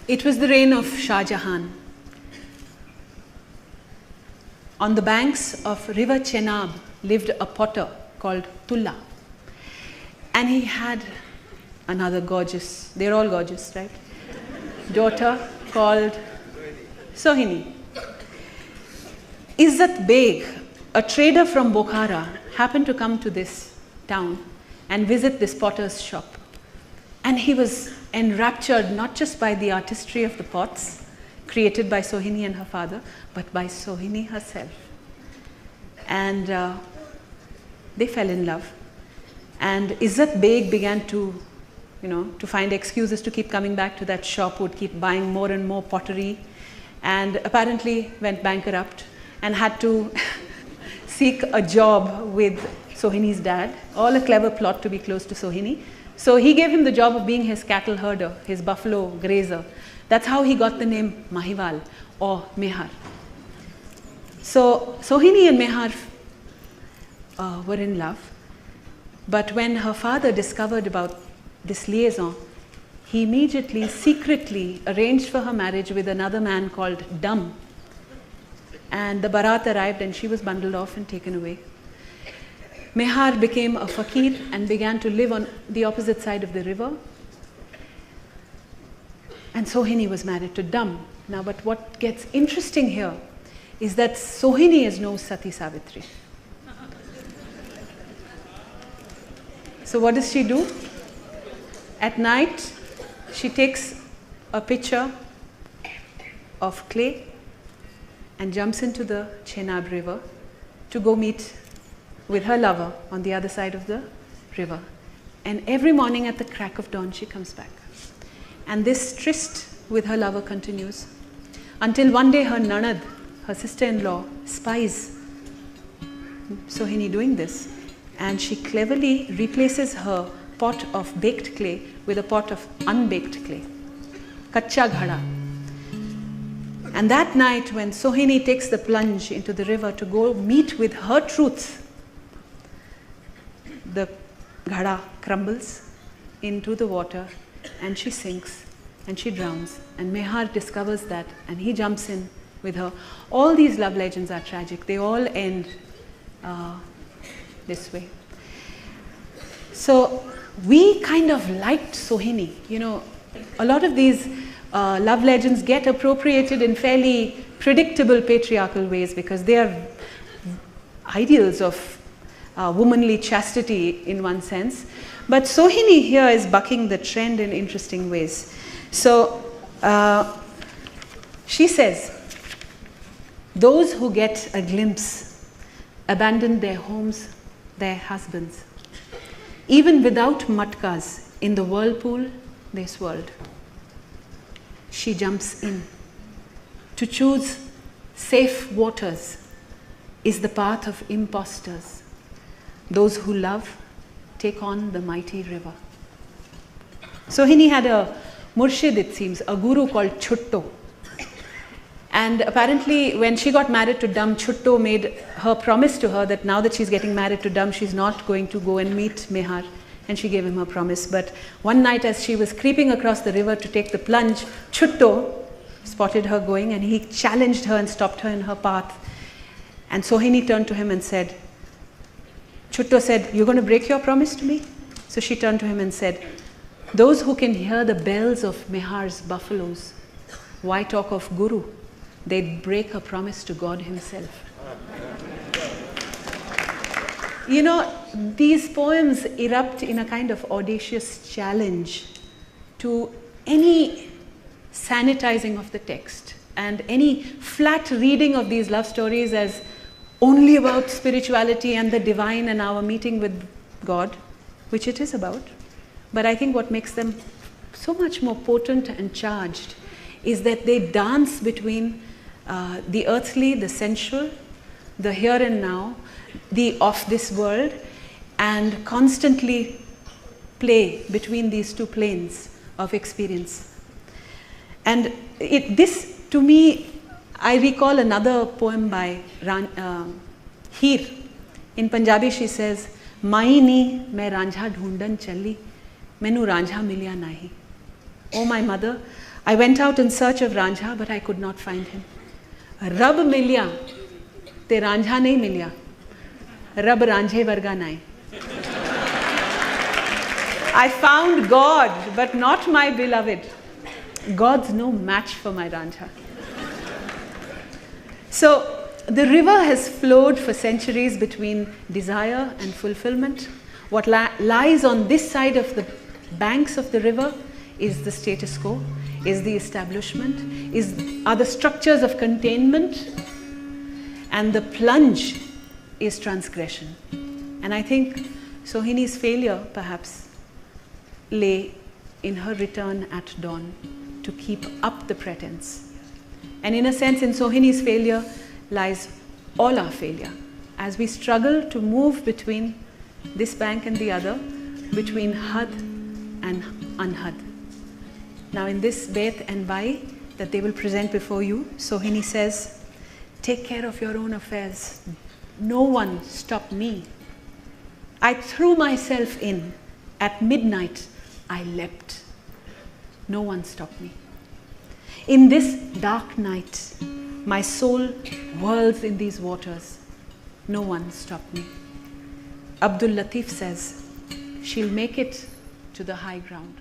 It was the reign of Shah Jahan. On the banks of river Chenab lived a potter called Tulla. And he had another gorgeous, they're all gorgeous, right? Daughter called Sohini. Izzat Beg, a trader from Bokhara, happened to come to this town and visit this potter's shop. And he was enraptured not just by the artistry of the pots created by Sohini and her father, but by Sohini herself. And they fell in love. And Izzat Beg began to find excuses to keep coming back to that shop, would keep buying more and more pottery, and apparently went bankrupt and had to seek a job with Sohini's dad, all a clever plot to be close to Sohini. So he gave him the job of being his cattle herder, his buffalo grazer. That's how he got the name Mahiwal or Mehar. So Sohini and Mehar were in love. But when her father discovered about this liaison, he immediately, secretly arranged for her marriage with another man called Dam. And the Barat arrived and she was bundled off and taken away. Mehar became a fakir and began to live on the opposite side of the river. And Sohini was married to Dam. Now, but what gets interesting here is that Sohini is no Sati Savitri. So what does she do? At night, she takes a pitcher of clay and jumps into the Chenab river to go meet with her lover on the other side of the river. And every morning at the crack of dawn, she comes back. And this tryst with her lover continues until one day her Nanad, her sister-in-law, spies Sohini doing this. And she cleverly replaces her pot of baked clay with a pot of unbaked clay, kacha ghada. And that night when Sohini takes the plunge into the river to go meet with her truth, the ghada crumbles into the water and she sinks and she drowns. And Mehar discovers that and he jumps in with her. All these love legends are tragic. They all end this way. So we kind of liked Sohini. A lot of these love legends get appropriated in fairly predictable patriarchal ways because they are ideals of womanly chastity in one sense. But Sohini here is bucking the trend in interesting ways. So she says, those who get a glimpse abandon their homes, their husbands. Even without matkas, in the whirlpool they swirled. She jumps in. To choose safe waters is the path of impostors. Those who love take on the mighty river. Sohini had a murshid, it seems, a guru called Chutto. And apparently when she got married to Dam, Chutto made her promise to her that now that she's getting married to Dam, she's not going to go and meet Mehar. And she gave him her promise. But one night as she was creeping across the river to take the plunge, Chutto spotted her going and he challenged her and stopped her in her path. And Sohini turned to him and said, Chutto said, "You're going to break your promise to me?" So she turned to him and said, "Those who can hear the bells of Mehar's buffaloes, why talk of Guru? They'd break a promise to God himself." These poems erupt in a kind of audacious challenge to any sanitizing of the text and any flat reading of these love stories as only about spirituality and the divine and our meeting with God, which it is about. But I think what makes them so much more potent and charged is that they dance between the earthly, the sensual, the here and now, the of this world, and constantly play between these two planes of experience. And this, to me, I recall another poem by Heer. In Punjabi she says, "Mai ni main ranjha dhoondan chali, mainu ranjha milya nahi." Oh my mother, I went out in search of Ranjha, but I could not find him. Rab milya, te Ranjha nahi milya. Rab Ranjhe varga nahi. I found God, but not my beloved. God's no match for my Ranjha. So the river has flowed for centuries between desire and fulfillment. What lies on this side of the banks of the river is the status quo, is the establishment, are the structures of containment, and the plunge is transgression. And I think Sohini's failure, perhaps, lay in her return at dawn to keep up the pretense. And in a sense, in Sohini's failure lies all our failure, as we struggle to move between this bank and the other, between Had and Anhad. Now in this Bet and Bai that they will present before you, Sohini says, take care of your own affairs. No one stopped me. I threw myself in. At midnight, I leapt. No one stopped me. In this dark night, my soul whirls in these waters. No one stopped me. Abdul Latif says, she'll make it to the high ground.